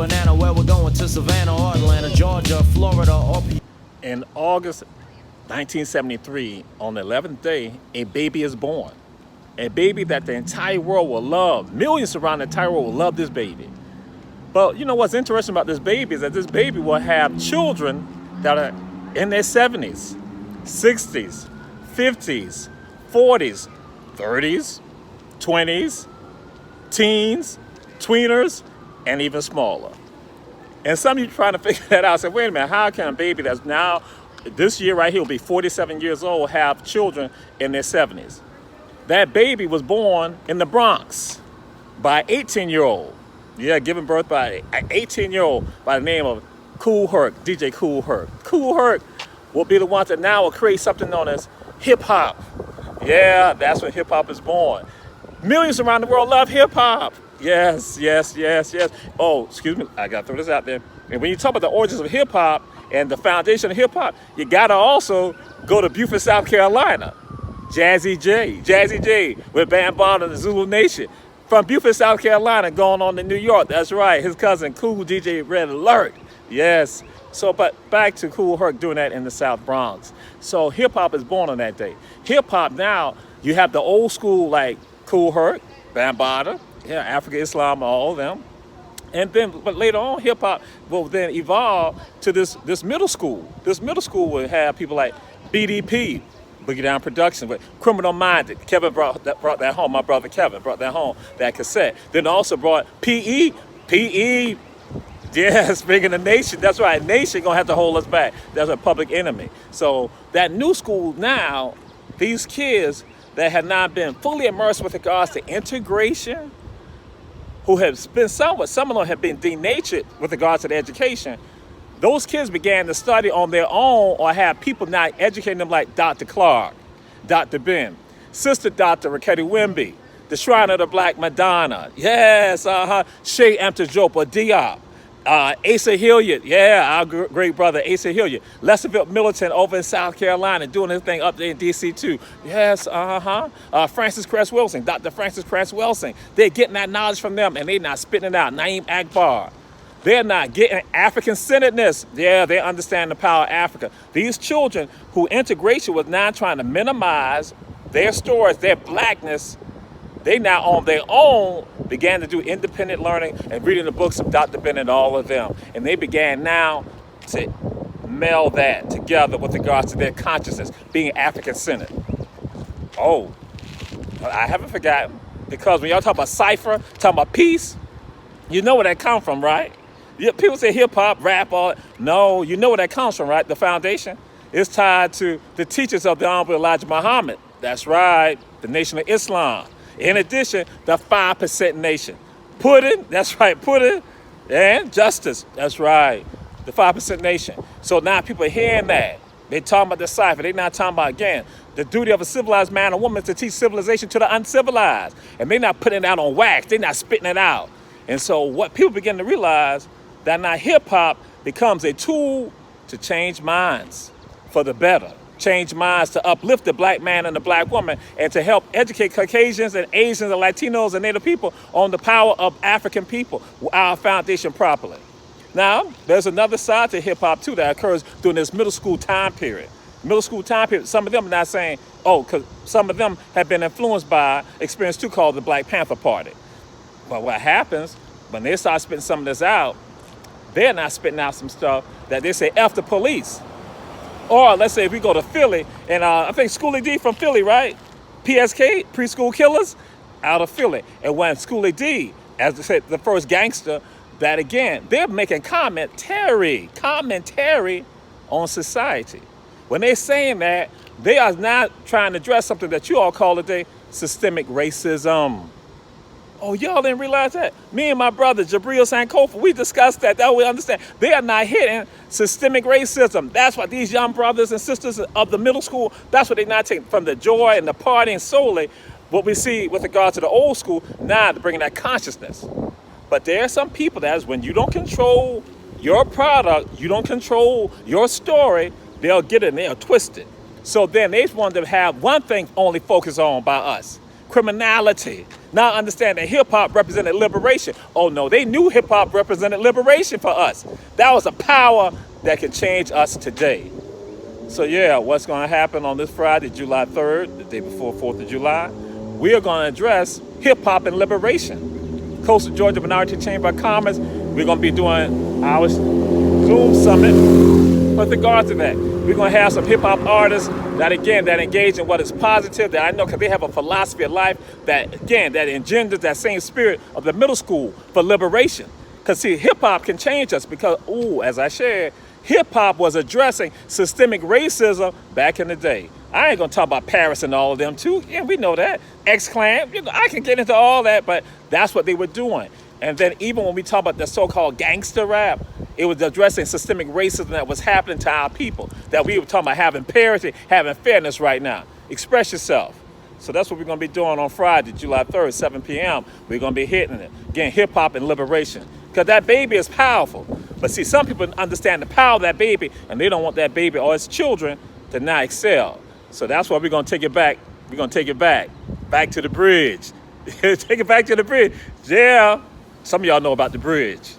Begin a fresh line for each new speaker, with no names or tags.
banana where we're going to Savannah or Atlanta, Georgia, Florida, or
In August 1973, on the 11th day, a baby is born. A baby that the entire world will love. Millions around the entire world will love this baby. But you know what's interesting about this baby is that this baby will have children that are in their 70s, 60s, 50s, 40s, 30s, 20s, teens, tweeners, and even smaller. And some of you trying to figure that out. Say, wait a minute, how can a baby that's now, this year right here will be 47 years old, have children in their 70s? That baby was born in the Bronx by an 18-year-old. Yeah, given birth by an 18-year-old by the name of Kool Herc, DJ Kool Herc. Kool Herc will be the ones that now will create something known as hip-hop. Yeah, that's when hip-hop is born. Millions around the world love hip-hop. Yes, yes, yes, yes. Oh, excuse me, I gotta throw this out there. And when you talk about the origins of hip-hop and the foundation of hip-hop, you gotta also go to Beaufort, South Carolina. Jazzy J with Bambaataa and the Zulu Nation. From Beaufort, South Carolina, going on to New York. That's right, his cousin Kool DJ Red Alert. Yes. So, but back to Kool Herc doing that in the South Bronx. So hip-hop is born on that day. Hip-hop now, you have the old school like Kool Herc, Bambaataa, yeah, Africa, Islam, all of them. And then, but later on, hip-hop will then evolve to this middle school. This middle school will have people like BDP, Boogie Down Production, with Criminal Minded. Kevin brought that home. My brother Kevin brought that home, that cassette. Then also brought PE, yeah, speaking of Nation, that's right, Nation gonna have to hold us back. That's a Public Enemy. So that new school now, these kids that have not been fully immersed with regards to integration, who have been some of them have been denatured with regards to the education, those kids began to study on their own or have people now educating them like Dr. Clark, Dr. Ben, Sister Dr. Raketi Wimby, the Shrine of the Black Madonna, yes, Shea Amtajopa Diop, Asa Hilliard, yeah, our great brother Asa Hilliard, Lesterville Militant over in South Carolina, doing his thing up there in DC too. Yes, Francis Cress Wilson, Dr. Francis Cress Wilson. They're getting that knowledge from them and they're not spitting it out. Naeem Akbar. They're not getting African-centeredness. Yeah, they understand the power of Africa. These children who integration was now trying to minimize their stories, their blackness, they now on their own began to do independent learning and reading the books of Dr. Ben and all of them. And they began now to meld that together with regards to their consciousness, being African-centered. Oh, I haven't forgotten, because when y'all talk about cipher, talking about peace, you know where that comes from, right? Yeah, people say hip-hop, rap, all. No, you know where that comes from, right? The foundation is tied to the teachers of the Honorable Elijah Muhammad. That's right, the Nation of Islam. In addition, the 5% Nation. Pudding, that's right, pudding, and justice, that's right, the 5% Nation. So now people are hearing that. They're talking about the cipher. They're not talking about, again, the duty of a civilized man or woman is to teach civilization to the uncivilized. And they're not putting it out on wax. They're not spitting it out. And so what people begin to realize, that now hip-hop becomes a tool to change minds for the better. Change minds to uplift the black man and the black woman and to help educate Caucasians and Asians and Latinos and Native people on the power of African people, our foundation properly. Now, there's another side to hip-hop too that occurs during this middle school time period. Middle school time period, some of them are not saying, oh, because some of them have been influenced by experience too called the Black Panther Party. But what happens, when they start spitting some of this out, they're not spitting out some stuff that they say F the police. Or let's say if we go to Philly, and I think Schoolie D from Philly, right? PSK, Preschool Killers, out of Philly. And when Schoolie D, as I said, the first gangster, that again, they're making commentary on society. When they're saying that, they are not trying to address something that you all call today systemic racism. Oh, y'all didn't realize that? Me and my brother, Jabril Sankofa, we discussed that. That we understand. They are not hitting systemic racism. That's what these young brothers and sisters of the middle school, that's what they're not taking from the joy and the partying solely. What we see with regard to the old school, now to bring that consciousness. But there are some people that is when you don't control your product, you don't control your story, they'll get it and they'll twist it. So then they want to have one thing only focused on by us. Criminality. Now understand that hip hop represented liberation. Oh no, they knew hip hop represented liberation for us. That was a power that could change us today. So yeah, what's going to happen on this Friday, July 3rd, the day before 4th of July? We are going to address hip hop and liberation. Coastal Georgia Minority Chamber of Commerce, we're going to be doing our Zoom summit with regards to that. We're going to have some hip hop artists that engage in what is positive, that I know because they have a philosophy of life that engenders that same spirit of the middle school for liberation. Because see, hip hop can change us because, as I shared, hip hop was addressing systemic racism back in the day. I ain't gonna talk about Paris and all of them too. Yeah, we know that. X-Clan, I can get into all that, but that's what they were doing. And then even when we talk about the so-called gangster rap, it was addressing systemic racism that was happening to our people. That we were talking about having parity, having fairness right now. Express yourself. So that's what we're gonna be doing on Friday, July 3rd, 7 p.m. We're gonna be hitting it. Again, hip hop and liberation. Because that baby is powerful. But see, some people understand the power of that baby and they don't want that baby or its children to not excel. So that's why we're gonna take it back. We're gonna take it back to the bridge. Take it back to the bridge. Yeah, some of y'all know about the bridge.